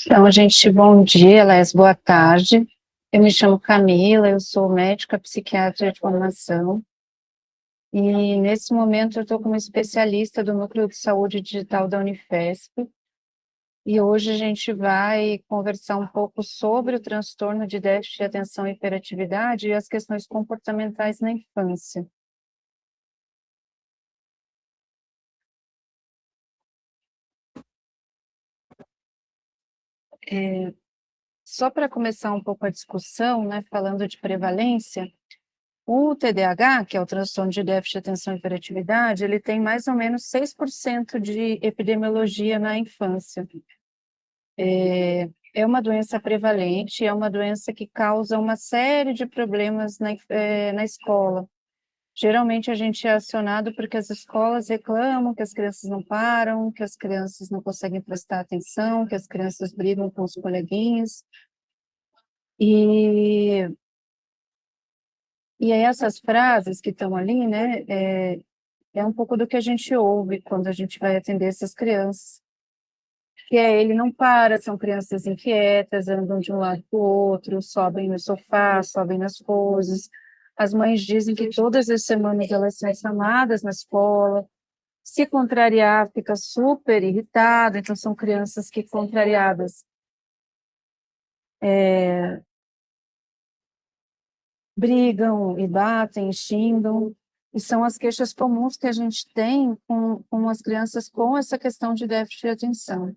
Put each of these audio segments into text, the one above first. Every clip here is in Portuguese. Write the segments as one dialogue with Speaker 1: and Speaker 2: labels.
Speaker 1: Então, gente, bom dia, Léo, boa tarde. Eu me chamo Camila, eu sou médica psiquiatra de formação e, nesse momento, eu estou como especialista do Núcleo de Saúde Digital da Unifesp e hoje a gente vai conversar um pouco sobre o transtorno de déficit de atenção e hiperatividade e as questões comportamentais na infância. Só para começar um pouco a discussão, né, falando de prevalência, o TDAH, que é o transtorno de déficit de atenção e hiperatividade, ele tem mais ou menos 6% de epidemiologia na infância. É uma doença prevalente, é uma doença que causa uma série de problemas na escola. Geralmente a gente é acionado porque as escolas reclamam que as crianças não param, que as crianças não conseguem prestar atenção, que as crianças brigam com os coleguinhas. E aí essas frases que estão ali, né, é um pouco do que a gente ouve quando a gente vai atender essas crianças. Que é, ele não para, são crianças inquietas, andam de um lado para o outro, sobem no sofá, sobem nas coisas. As mães dizem que todas as semanas elas são chamadas na escola. Se contrariar, fica super irritada. Então, são crianças que, contrariadas, brigam e batem, xingam. E são as queixas comuns que a gente tem com as crianças com essa questão de déficit de atenção.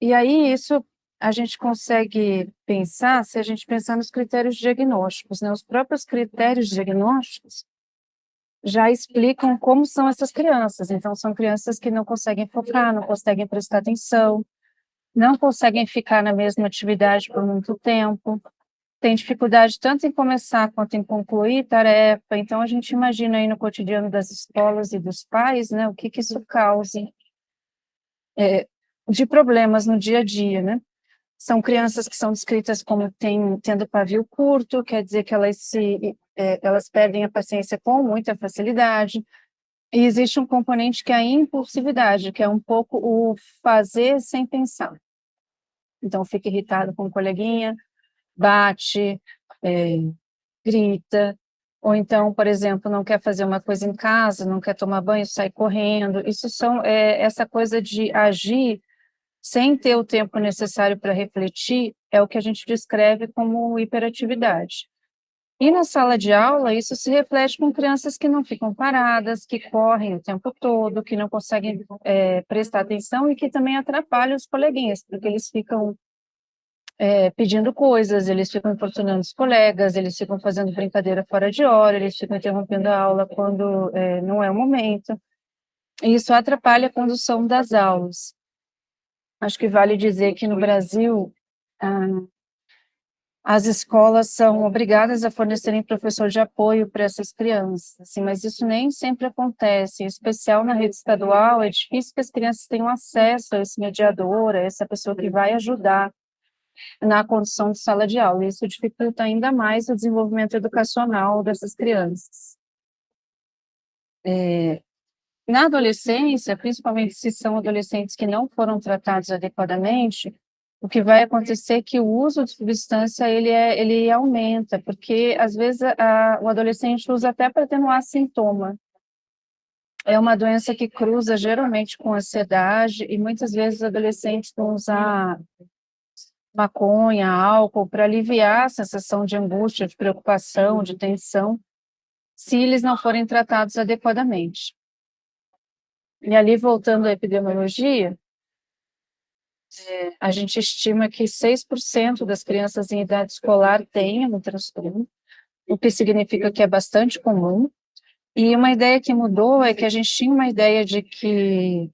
Speaker 1: E aí, isso a gente consegue pensar se a gente pensar nos critérios diagnósticos, né? Os próprios critérios diagnósticos já explicam como são essas crianças. Então, são crianças que não conseguem focar, não conseguem prestar atenção, não conseguem ficar na mesma atividade por muito tempo, têm dificuldade tanto em começar quanto em concluir tarefa. Então, a gente imagina aí no cotidiano das escolas e dos pais, né, o que isso causa de problemas no dia a dia, né? São crianças que são descritas como tendo pavio curto, quer dizer que elas perdem a paciência com muita facilidade. E existe um componente que é a impulsividade, que é um pouco o fazer sem pensar. Então, fica irritado com o coleguinha, bate, grita, ou então, por exemplo, não quer fazer uma coisa em casa, não quer tomar banho, sai correndo. Isso essa coisa de agir sem ter o tempo necessário para refletir, é o que a gente descreve como hiperatividade. E na sala de aula, isso se reflete com crianças que não ficam paradas, que correm o tempo todo, que não conseguem prestar atenção e que também atrapalham os coleguinhas, porque eles ficam pedindo coisas, eles ficam importunando os colegas, eles ficam fazendo brincadeira fora de hora, eles ficam interrompendo a aula quando não é o momento. E isso atrapalha a condução das aulas. Acho que vale dizer que no Brasil, as escolas são obrigadas a fornecerem professor de apoio para essas crianças, assim, mas isso nem sempre acontece, em especial na rede estadual, é difícil que as crianças tenham acesso a esse mediador, a essa pessoa que vai ajudar na condição de sala de aula, e isso dificulta ainda mais o desenvolvimento educacional dessas crianças. Na adolescência, principalmente se são adolescentes que não foram tratados adequadamente, o que vai acontecer é que o uso de substância ele aumenta, porque às vezes o adolescente usa até para atenuar sintoma. É uma doença que cruza geralmente com ansiedade e muitas vezes os adolescentes vão usar maconha, álcool para aliviar a sensação de angústia, de preocupação, de tensão, se eles não forem tratados adequadamente. E ali, voltando à epidemiologia, a gente estima que 6% das crianças em idade escolar têm um transtorno, o que significa que é bastante comum. E uma ideia que mudou é que a gente tinha uma ideia de que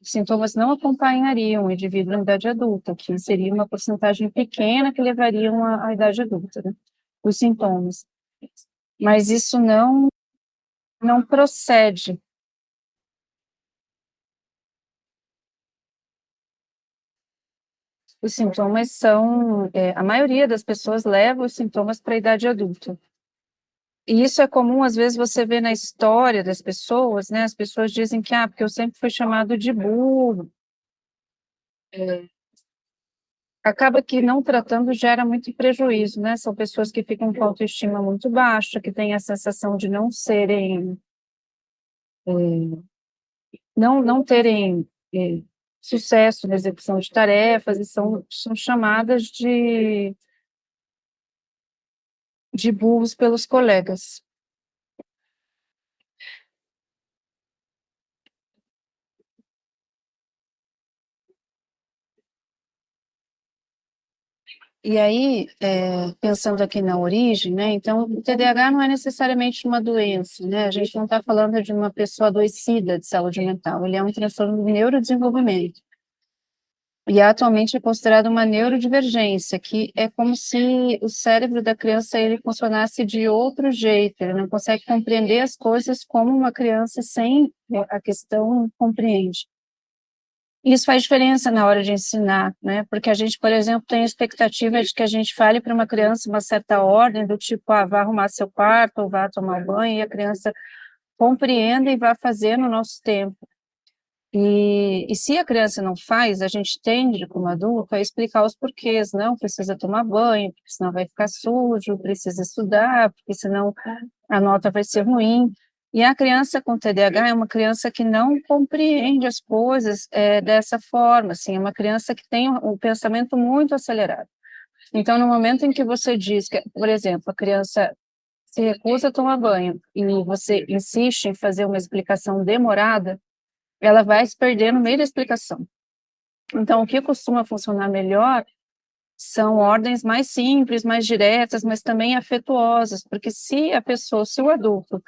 Speaker 1: os sintomas não acompanhariam o indivíduo na idade adulta, que seria uma porcentagem pequena que levariam à idade adulta, né, os sintomas. Mas isso não procede. Os sintomas a maioria das pessoas leva os sintomas para a idade adulta. E isso é comum, às vezes, você vê na história das pessoas, né? As pessoas dizem que, porque eu sempre fui chamado de burro. Acaba que não tratando gera muito prejuízo, né? São pessoas que ficam com autoestima muito baixa, que têm a sensação de não serem, não terem sucesso na execução de tarefas, e são chamadas de burros pelos colegas. E aí, pensando aqui na origem, né? Então, o TDAH não é necessariamente uma doença, né? A gente não está falando de uma pessoa adoecida de saúde mental, ele é um transtorno do neurodesenvolvimento. E atualmente é considerado uma neurodivergência, que é como se o cérebro da criança ele funcionasse de outro jeito, ele não consegue compreender as coisas como uma criança sem a questão compreende. Isso faz diferença na hora de ensinar, né? Porque a gente, por exemplo, tem a expectativa de que a gente fale para uma criança uma certa ordem, do tipo, vá arrumar seu quarto, ou vá tomar banho, e a criança compreenda e vá fazer no nosso tempo. E se a criança não faz, a gente tende, como adulto, a explicar os porquês. Não, precisa tomar banho, porque senão vai ficar sujo, precisa estudar, porque senão a nota vai ser ruim. E a criança com TDAH é uma criança que não compreende as coisas dessa forma, assim, é uma criança que tem um pensamento muito acelerado. Então, no momento em que você diz que, por exemplo, a criança se recusa a tomar banho e você insiste em fazer uma explicação demorada, ela vai se perder no meio da explicação. Então, o que costuma funcionar melhor são ordens mais simples, mais diretas, mas também afetuosas, porque se o adulto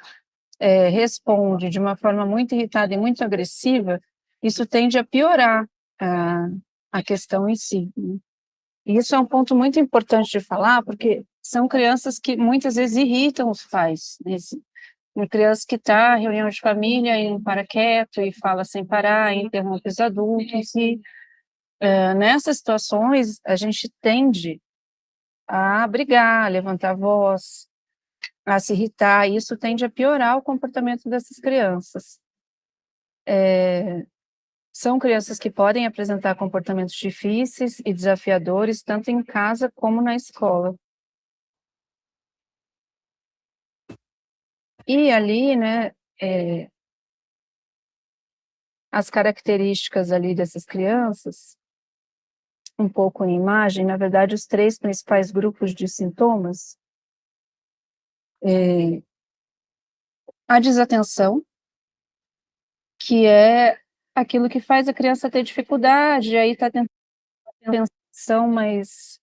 Speaker 1: responde de uma forma muito irritada e muito agressiva, isso tende a piorar a questão em si, né? E isso é um ponto muito importante de falar, porque são crianças que muitas vezes irritam os pais, né? Uma criança que está em reunião de família e não para quieto e fala sem parar, e interrompe os adultos, e nessas situações a gente tende a brigar, a levantar a voz, a se irritar, e isso tende a piorar o comportamento dessas crianças. São crianças que podem apresentar comportamentos difíceis e desafiadores, tanto em casa como na escola. E ali, né, as características ali dessas crianças, um pouco em imagem, na verdade, os 3 principais grupos de sintomas, a desatenção, que é aquilo que faz a criança ter dificuldade, aí está tentando atenção, mas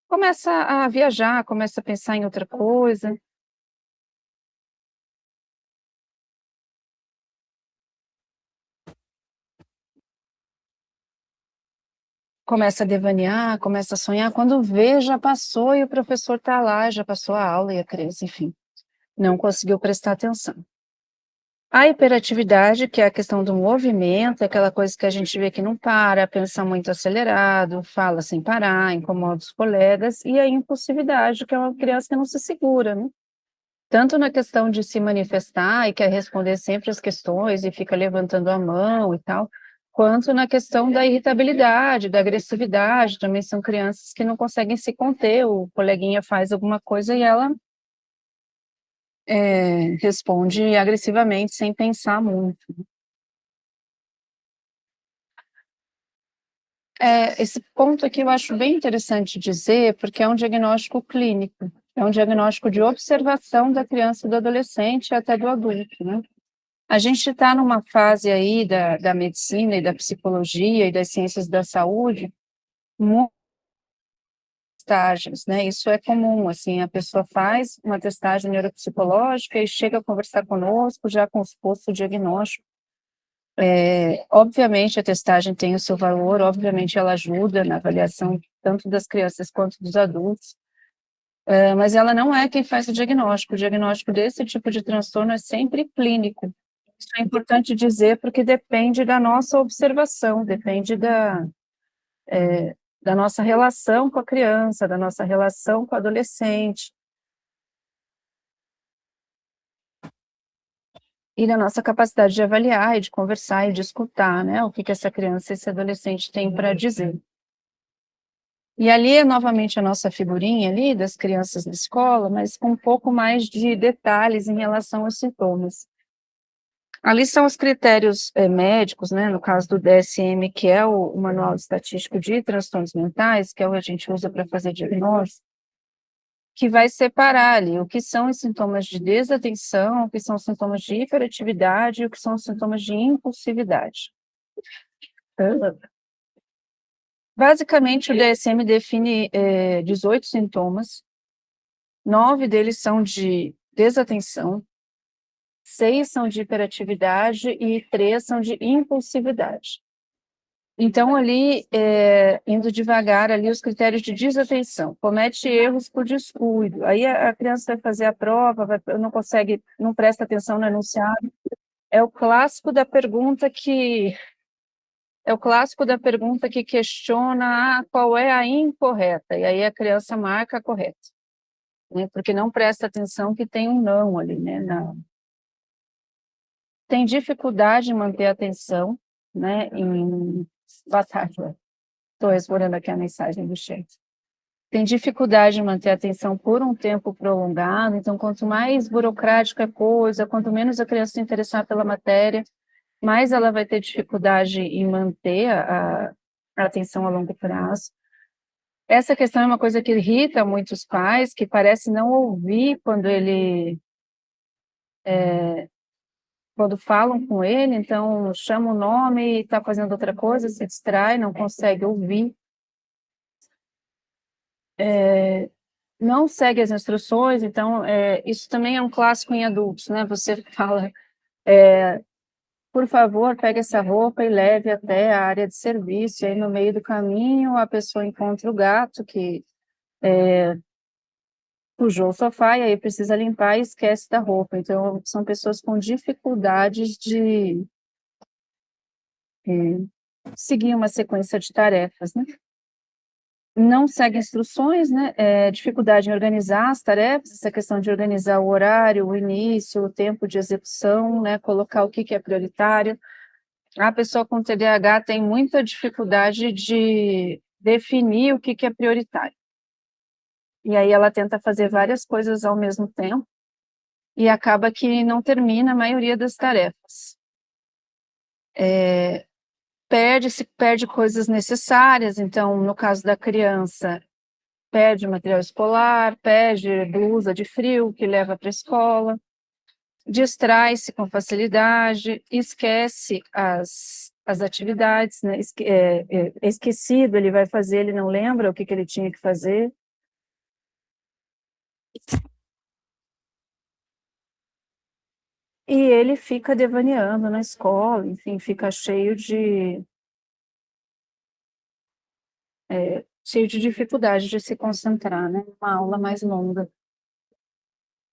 Speaker 1: começa a viajar, começa a pensar em outra coisa. Começa a devanear, começa a sonhar, quando vê, já passou e o professor está lá, já passou a aula e a criança, enfim, não conseguiu prestar atenção. A hiperatividade, que é a questão do movimento, é aquela coisa que a gente vê que não para, pensa muito acelerado, fala sem parar, incomoda os colegas, e a impulsividade, que é uma criança que não se segura, né? Tanto na questão de se manifestar e quer responder sempre as questões e fica levantando a mão e tal, quanto na questão da irritabilidade, da agressividade, também são crianças que não conseguem se conter, o coleguinha faz alguma coisa e ela responde agressivamente, sem pensar muito. Esse ponto aqui eu acho bem interessante dizer, porque é um diagnóstico clínico, é um diagnóstico de observação da criança e do adolescente e até do adulto, né? A gente está numa fase aí da medicina e da psicologia e das ciências da saúde, muitas testagens, né? Isso é comum, assim, a pessoa faz uma testagem neuropsicológica e chega a conversar conosco já com o suposto diagnóstico. Obviamente a testagem tem o seu valor, obviamente ela ajuda na avaliação tanto das crianças quanto dos adultos, mas ela não é quem faz o diagnóstico desse tipo de transtorno é sempre clínico. Isso é importante dizer porque depende da nossa observação, depende da nossa relação com a criança, da nossa relação com o adolescente, e da nossa capacidade de avaliar, e de conversar, e de escutar, né, o que que essa criança, esse adolescente tem para dizer. E ali é novamente a nossa figurinha ali, das crianças da escola, mas com um pouco mais de detalhes em relação aos sintomas. Ali são os critérios médicos, né, no caso do DSM, que é o Manual Estatístico de Transtornos Mentais, que é o que a gente usa para fazer diagnóstico, que vai separar ali o que são os sintomas de desatenção, o que são os sintomas de hiperatividade e o que são os sintomas de impulsividade. Basicamente, o DSM define 18 sintomas, 9 deles são de desatenção, 6 são de hiperatividade e 3 são de impulsividade. Então, ali, indo devagar, ali os critérios de desatenção, comete erros por descuido, aí a criança vai fazer a prova, não consegue, não presta atenção no enunciado, é o clássico da pergunta que questiona qual é a incorreta, e aí a criança marca a correta, né, porque não presta atenção que tem um não ali, né, tem dificuldade em manter a atenção, né, boa tarde, estou respondendo aqui a mensagem do chat. Tem dificuldade em manter a atenção por um tempo prolongado, então quanto mais burocrática a coisa, quanto menos a criança se interessar pela matéria, mais ela vai ter dificuldade em manter a atenção a longo prazo. Essa questão é uma coisa que irrita muitos pais, que parece não ouvir quando falam com ele, então chama o nome e está fazendo outra coisa, se distrai, não consegue ouvir. Não segue as instruções, então isso também é um clássico em adultos, né? Você fala, por favor, pegue essa roupa e leve até a área de serviço, e aí no meio do caminho a pessoa encontra o gato que sujou o sofá e aí precisa limpar e esquece da roupa. Então, são pessoas com dificuldades de seguir uma sequência de tarefas, né? Não segue instruções, né? Dificuldade em organizar as tarefas, essa questão de organizar o horário, o início, o tempo de execução, né? Colocar o que é prioritário. A pessoa com TDAH tem muita dificuldade de definir o que é prioritário. E aí ela tenta fazer várias coisas ao mesmo tempo e acaba que não termina a maioria das tarefas. Perde coisas necessárias, então, no caso da criança, perde material escolar, perde blusa de frio que leva para a escola, distrai-se com facilidade, esquece as atividades, né? Esquecido, ele vai fazer, ele não lembra o que ele tinha que fazer. E ele fica devaneando na escola, enfim, fica cheio de dificuldade de se concentrar, né? Uma aula mais longa.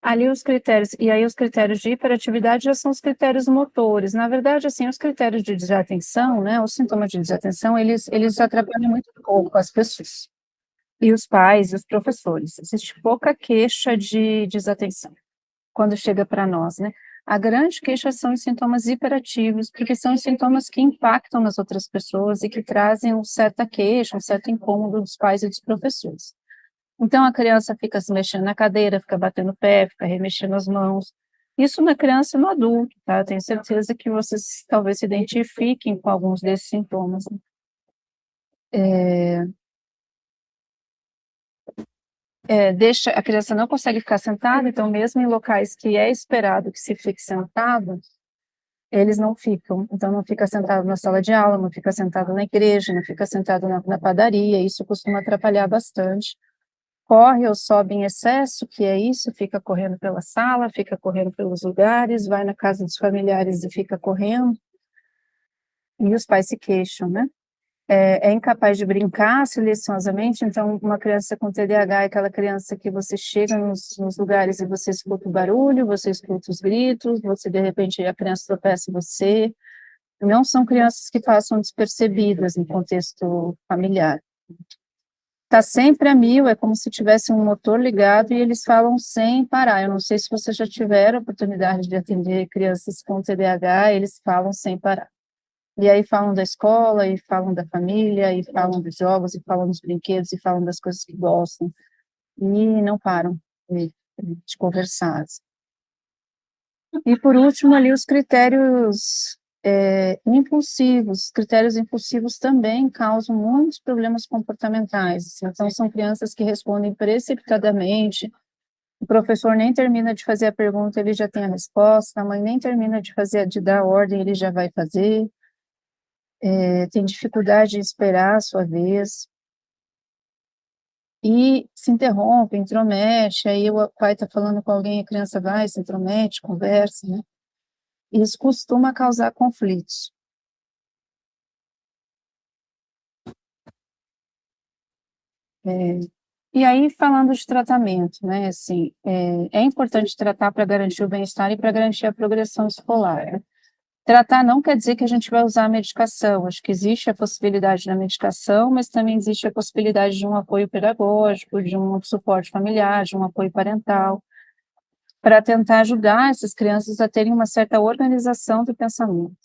Speaker 1: Ali os critérios, e aí os critérios de hiperatividade já são os critérios motores. Na verdade, assim, os critérios de desatenção, né, os sintomas de desatenção, eles atrapalham muito pouco as pessoas, e os pais, e os professores. Existe pouca queixa de desatenção, quando chega para nós, né? A grande queixa são os sintomas hiperativos, porque são os sintomas que impactam nas outras pessoas e que trazem uma certa queixa, um certo incômodo dos pais e dos professores. Então, a criança fica se mexendo na cadeira, fica batendo o pé, fica remexendo as mãos. Isso na criança e no adulto, tá? Eu tenho certeza que vocês talvez se identifiquem com alguns desses sintomas, né? A criança não consegue ficar sentada, então mesmo em locais que é esperado que se fique sentado, eles não ficam. Então não fica sentado na sala de aula, não fica sentado na igreja, não fica sentado na padaria, isso costuma atrapalhar bastante. Corre ou sobe em excesso, que é isso, fica correndo pela sala, fica correndo pelos lugares, vai na casa dos familiares e fica correndo, e os pais se queixam, né? É incapaz de brincar silenciosamente, então uma criança com TDAH é aquela criança que você chega nos lugares e você escuta o barulho, você escuta os gritos, você de repente a criança tropeça em você. Não são crianças que passam despercebidas no contexto familiar. tá sempre a mil, é como se tivesse um motor ligado e eles falam sem parar. Eu não sei se vocês já tiveram a oportunidade de atender crianças com TDAH, eles falam sem parar. E aí falam da escola, e falam da família, e falam dos jogos, e falam dos brinquedos, e falam das coisas que gostam, e não param de conversar. E por último ali os critérios impulsivos. Os critérios impulsivos também causam muitos problemas comportamentais. Então são crianças que respondem precipitadamente, o professor nem termina de fazer a pergunta, ele já tem a resposta, a mãe nem termina de dar a ordem, ele já vai fazer, tem dificuldade de esperar a sua vez, e se interrompe, intromete, aí o pai está falando com alguém, a criança vai, se intromete, conversa, né? Isso costuma causar conflitos. E aí, falando de tratamento, né, assim, é importante tratar para garantir o bem-estar e para garantir a progressão escolar, né? Tratar não quer dizer que a gente vai usar a medicação, acho que existe a possibilidade da medicação, mas também existe a possibilidade de um apoio pedagógico, de um suporte familiar, de um apoio parental, para tentar ajudar essas crianças a terem uma certa organização do pensamento.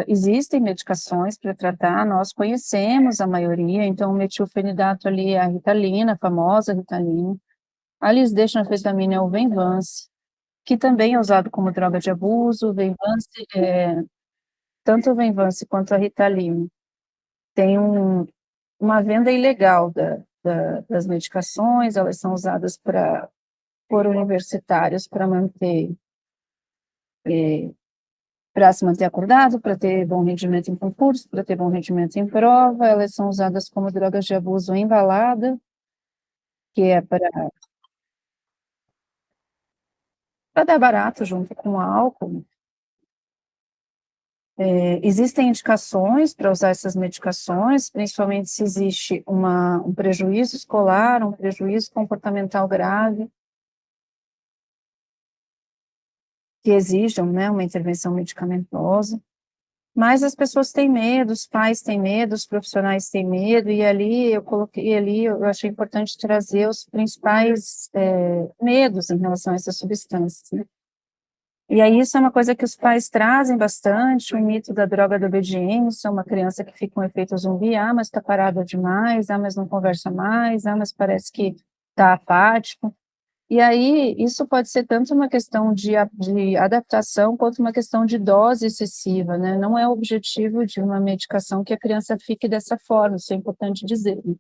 Speaker 1: Existem medicações para tratar, nós conhecemos a maioria, então o metilfenidato ali é a Ritalina, a famosa Ritalina, a lisdexanfetamina é o Venvance, que também é usado como droga de abuso. O Venvance, tanto o Venvance quanto a Ritalina, tem uma venda ilegal das medicações, elas são usadas por universitários para se manter acordado, para ter bom rendimento em concurso, para ter bom rendimento em prova, elas são usadas como drogas de abuso embalada, que é para dar barato junto com álcool. Existem indicações para usar essas medicações, principalmente se existe um prejuízo escolar, um prejuízo comportamental grave, que exijam, né, uma intervenção medicamentosa. Mas as pessoas têm medo, os pais têm medo, os profissionais têm medo, e ali eu achei importante trazer os principais medos em relação a essas substâncias, né? E aí isso é uma coisa que os pais trazem bastante, o mito da droga da obediência, uma criança que fica com efeito zumbi, mas está parada demais, mas não conversa mais, mas parece que está apático. E aí, isso pode ser tanto uma questão de adaptação, quanto uma questão de dose excessiva, né? Não é o objetivo de uma medicação que a criança fique dessa forma, isso é importante dizer, né?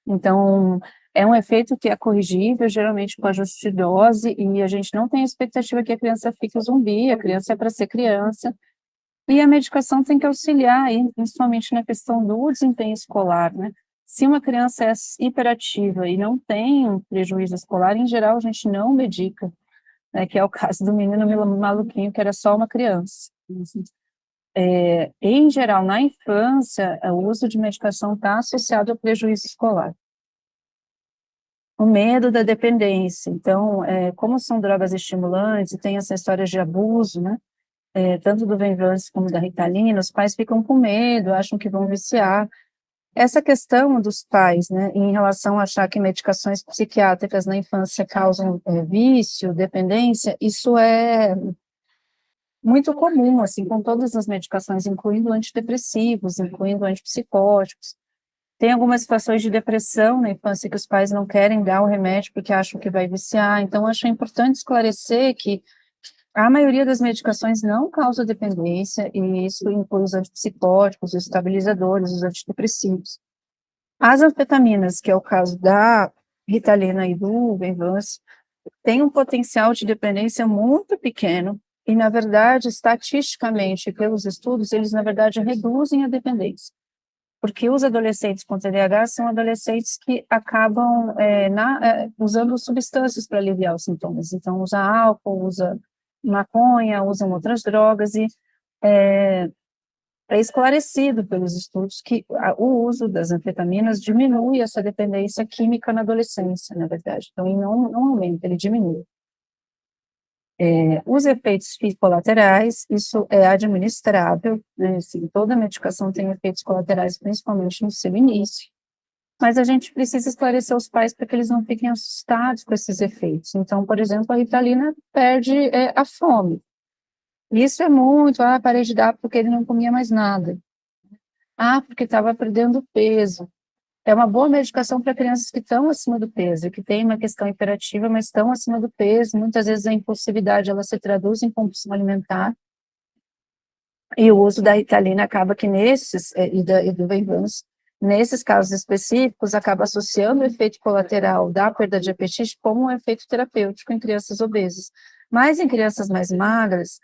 Speaker 1: Então, é um efeito que é corrigível, geralmente com ajuste de dose, e a gente não tem a expectativa que a criança fique zumbi, a criança é para ser criança, e a medicação tem que auxiliar, aí, principalmente na questão do desempenho escolar, né? Se uma criança é hiperativa e não tem um prejuízo escolar, em geral, a gente não medica, né? Que é o caso do menino maluquinho, que era só uma criança. Em geral, na infância, o uso de medicação está associado ao prejuízo escolar. O medo da dependência. Então, como são drogas estimulantes e tem essa história de abuso, né? Tanto do Venvance como da Ritalina, os pais ficam com medo, acham que vão viciar. Essa questão dos pais, né, em relação a achar que medicações psiquiátricas na infância causam vício, dependência, isso é muito comum, assim, com todas as medicações, incluindo antidepressivos, incluindo antipsicóticos. Tem algumas situações de depressão na infância que os pais não querem dar o remédio porque acham que vai viciar, então acho importante esclarecer que a maioria das medicações não causa dependência, e isso inclui os antipsicóticos, os estabilizadores, os antidepressivos. As anfetaminas, que é o caso da Ritalina e do Venvance, têm um potencial de dependência muito pequeno, e, na verdade, estatisticamente, pelos estudos, eles, na verdade, reduzem a dependência. Porque os adolescentes com TDAH são adolescentes que acabam usando substâncias para aliviar os sintomas. Então, usa álcool, usa maconha, usam outras drogas, e é esclarecido pelos estudos que o uso das anfetaminas diminui essa dependência química na adolescência, na verdade. Então, ele não aumenta, ele diminui. Os efeitos colaterais, isso é administrável, né? Assim, toda medicação tem efeitos colaterais, principalmente no seu início. Mas a gente precisa esclarecer os pais para que eles não fiquem assustados com esses efeitos. Então, por exemplo, a Ritalina perde a fome. Isso é muito, parei de dar porque ele não comia mais nada. Porque estava perdendo peso. É uma boa medicação para crianças que estão acima do peso, que têm uma questão hiperativa, mas estão acima do peso. Muitas vezes a impulsividade ela se traduz em compulsão alimentar. E o uso da Ritalina acaba que e do Venvanse, nesses casos específicos, acaba associando o efeito colateral da perda de apetite como um efeito terapêutico em crianças obesas. Mas em crianças mais magras,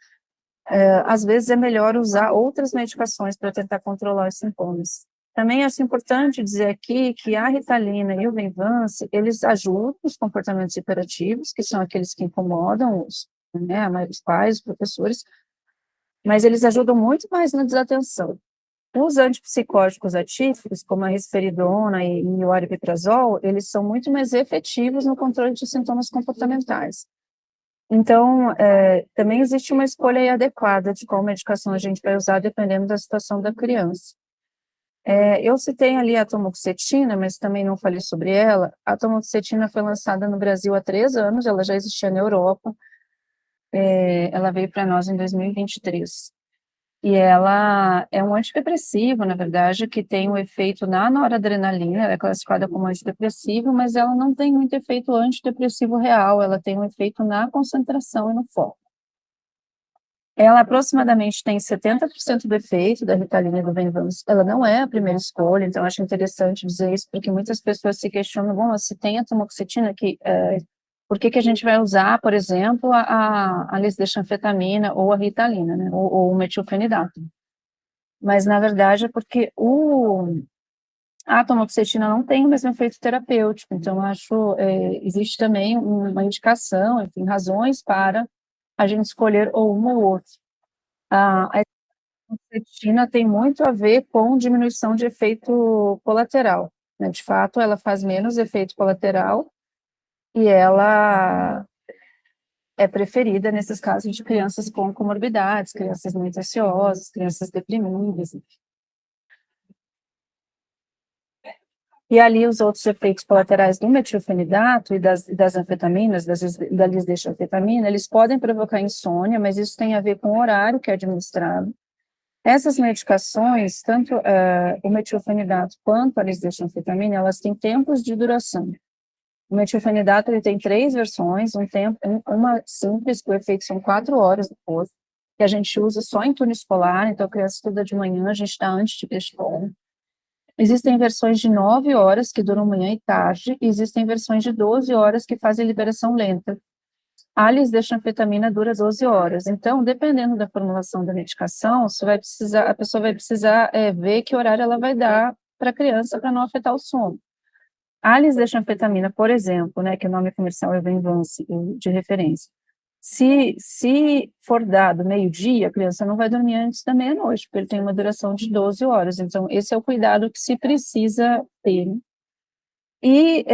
Speaker 1: às vezes é melhor usar outras medicações para tentar controlar os sintomas. Também acho importante dizer aqui que a Ritalina e o Venvanse, eles ajudam os comportamentos hiperativos, que são aqueles que incomodam os pais, os professores, mas eles ajudam muito mais na desatenção. Os antipsicóticos atípicos, como a risperidona e o aripiprazol, eles são muito mais efetivos no controle de sintomas comportamentais. Então, também existe uma escolha adequada de qual medicação a gente vai usar, dependendo da situação da criança. Eu citei ali a atomoxetina, mas também não falei sobre ela. A atomoxetina foi lançada no Brasil há 3 anos, ela já existia na Europa, ela veio para nós em 2023. E ela é um antidepressivo, na verdade, que tem um efeito na noradrenalina, ela é classificada como antidepressivo, mas ela não tem muito efeito antidepressivo real, ela tem um efeito na concentração e no foco. Ela aproximadamente tem 70% do efeito da Ritalina e do Venvanse. Ela não é a primeira escolha, então acho interessante dizer isso, porque muitas pessoas se questionam, bom, se tem a tamoxetina, por que a gente vai usar, por exemplo, a lisdexanfetamina ou a Ritalina, né, ou o metilfenidato? Mas, na verdade, é porque a tamoxetina não tem o mesmo efeito terapêutico, então existe também uma indicação, enfim, razões para a gente escolher ou uma ou outra. A tamoxetina tem muito a ver com diminuição de efeito colateral, né? De fato, ela faz menos efeito colateral e ela é preferida nesses casos de crianças com comorbidades, crianças muito ansiosas, crianças deprimidas. E ali os outros efeitos colaterais do metilfenidato e das anfetaminas, da lisdexanfetamina, eles podem provocar insônia, mas isso tem a ver com o horário que é administrado. Essas medicações, tanto o metilfenidato quanto a lisdexanfetamina, elas têm tempos de duração. O metilfenidato ele tem 3 versões, uma simples, que o efeito são 4 horas depois, que a gente usa só em turno escolar, então a criança estuda de manhã, a gente dá antes de ir para a escola. Existem versões de 9 horas, que duram manhã e tarde, e existem versões de 12 horas, que fazem liberação lenta. A lisdexanfetamina dura 12 horas. Então, dependendo da formulação da medicação, a pessoa vai precisar ver que horário ela vai dar para a criança, para não afetar o sono. A lisdexanfetamina, por exemplo, né, que o nome comercial é Venvanse, de referência, se for dado meio-dia, a criança não vai dormir antes da meia-noite, porque ele tem uma duração de 12 horas. Então, esse é o cuidado que se precisa ter. E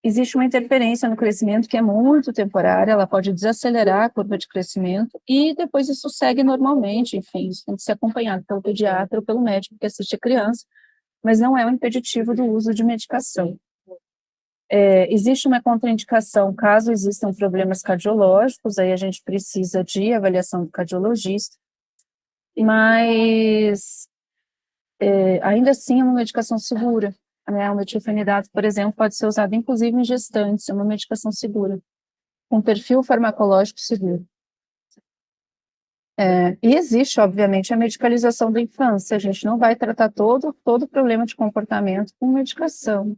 Speaker 1: existe uma interferência no crescimento que é muito temporária, ela pode desacelerar a curva de crescimento e depois isso segue normalmente, enfim, isso tem que ser acompanhado pelo pediatra ou pelo médico que assiste a criança, mas não é um impeditivo do uso de medicação. Existe uma contraindicação caso existam problemas cardiológicos, aí a gente precisa de avaliação do cardiologista, mas ainda assim é uma medicação segura, né? O metilfenidato, por exemplo, pode ser usado inclusive em gestantes, é uma medicação segura, com perfil farmacológico seguro. E existe, obviamente, a medicalização da infância, a gente não vai tratar todo problema de comportamento com medicação.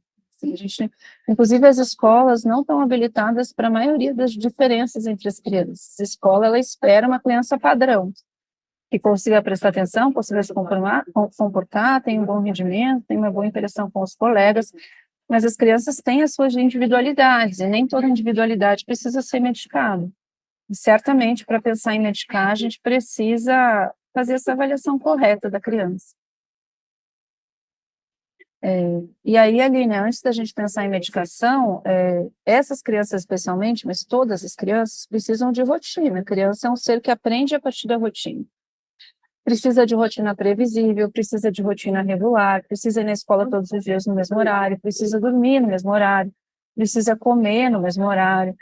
Speaker 1: Inclusive, as escolas não estão habilitadas para a maioria das diferenças entre as crianças. A escola, ela espera uma criança padrão, que consiga prestar atenção, consiga se comportar, tem um bom rendimento, tem uma boa interação com os colegas, mas as crianças têm as suas individualidades, e nem toda individualidade precisa ser medicada. E certamente, para pensar em medicar, a gente precisa fazer essa avaliação correta da criança. E aí, Aline, antes da gente pensar em medicação, essas crianças especialmente, mas todas as crianças, precisam de rotina. A criança é um ser que aprende a partir da rotina. precisa de rotina previsível, precisa de rotina regular, precisa ir na escola todos os dias no mesmo horário, precisa dormir no mesmo horário, precisa comer no mesmo horário.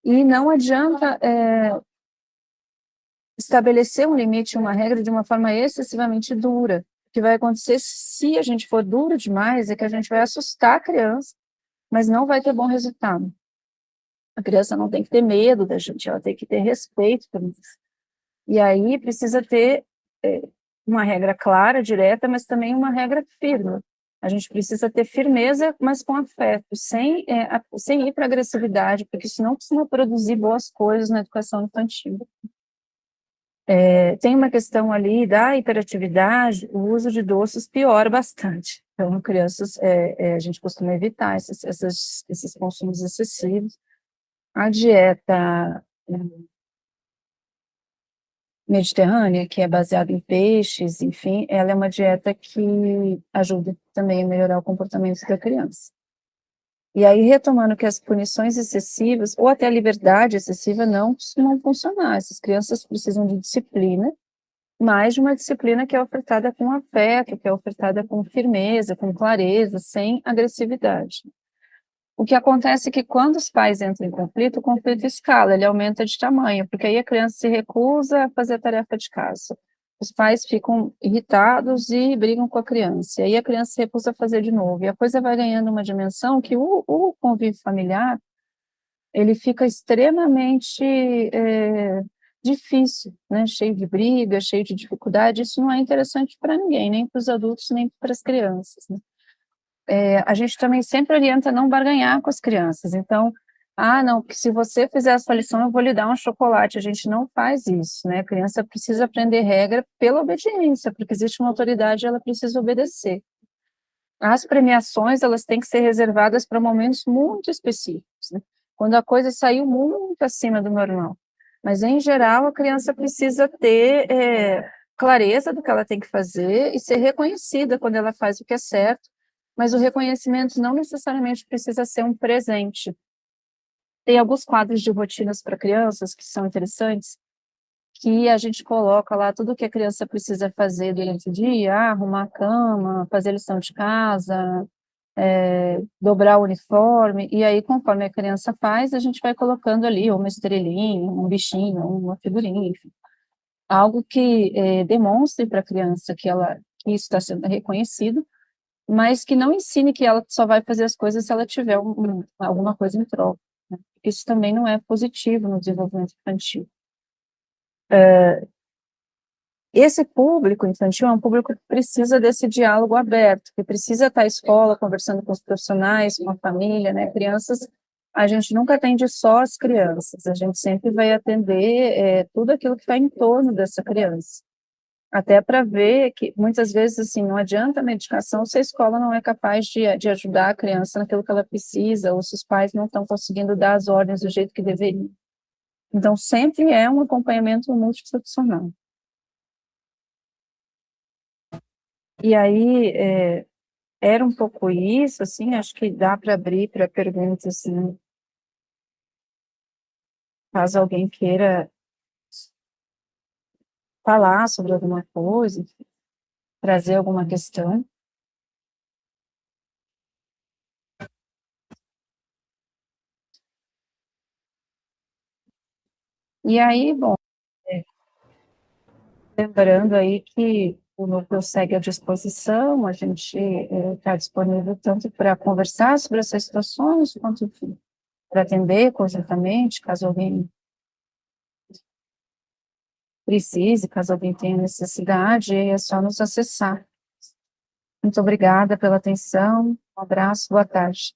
Speaker 1: E não adianta estabelecer um limite, uma regra de uma forma excessivamente dura. O que vai acontecer se a gente for duro demais é que a gente vai assustar a criança, mas não vai ter bom resultado. A criança não tem que ter medo da gente, ela tem que ter respeito por isso. E aí precisa ter uma regra clara, direta, mas também uma regra firme. A gente precisa ter firmeza, mas com afeto, sem ir para agressividade, porque isso não costuma produzir boas coisas na educação infantil. Tem uma questão ali da hiperatividade, o uso de doces piora bastante. Então, crianças, a gente costuma evitar esses consumos excessivos. A dieta mediterrânea, que é baseada em peixes, enfim, ela é uma dieta que ajuda também a melhorar o comportamento da criança. E aí, retomando que as punições excessivas, ou até a liberdade excessiva, não costumam funcionar. Essas crianças precisam de disciplina, mais de uma disciplina que é ofertada com afeto, que é ofertada com firmeza, com clareza, sem agressividade. O que acontece é que quando os pais entram em conflito, o conflito escala, ele aumenta de tamanho, porque aí a criança se recusa a fazer a tarefa de casa. Os pais ficam irritados e brigam com a criança, e aí a criança se recusa a fazer de novo, e a coisa vai ganhando uma dimensão que o convívio familiar, ele fica extremamente difícil, né? Cheio de briga, cheio de dificuldade. Isso não é interessante para ninguém, nem para os adultos, nem para as crianças, né? A gente também sempre orienta a não barganhar com as crianças. Então, não, porque se você fizer a sua lição, eu vou lhe dar um chocolate. A gente não faz isso, né? A criança precisa aprender regra pela obediência, porque existe uma autoridade e ela precisa obedecer. As premiações, elas têm que ser reservadas para momentos muito específicos, né? Quando a coisa saiu muito acima do normal. Mas, em geral, a criança precisa ter clareza do que ela tem que fazer e ser reconhecida quando ela faz o que é certo, mas o reconhecimento não necessariamente precisa ser um presente. Tem alguns quadros de rotinas para crianças que são interessantes, que a gente coloca lá tudo o que a criança precisa fazer durante o dia, arrumar a cama, fazer lição de casa, dobrar o uniforme, e aí conforme a criança faz, a gente vai colocando ali uma estrelinha, um bichinho, uma figurinha, enfim. Algo que demonstre para a criança que isso está sendo reconhecido, mas que não ensine que ela só vai fazer as coisas se ela tiver alguma coisa em troca, né? Isso também não é positivo no desenvolvimento infantil. Esse público infantil é um público que precisa desse diálogo aberto, que precisa estar à escola conversando com os profissionais, com a família, né? Crianças, a gente nunca atende só as crianças, a gente sempre vai atender tudo aquilo que está em torno dessa criança. Até para ver que, muitas vezes, assim, não adianta a medicação se a escola não é capaz de ajudar a criança naquilo que ela precisa, ou se os pais não estão conseguindo dar as ordens do jeito que deveriam. Então, sempre é um acompanhamento multiprofissional. E aí, era um pouco isso, assim, acho que dá para abrir para perguntas, assim, caso alguém queira falar sobre alguma coisa, trazer alguma questão. E aí, bom, lembrando aí que o núcleo segue à disposição, a gente está disponível tanto para conversar sobre essas situações, quanto para atender conjuntamente, caso alguém precise, caso alguém tenha necessidade, é só nos acessar. Muito obrigada pela atenção, um abraço, boa tarde.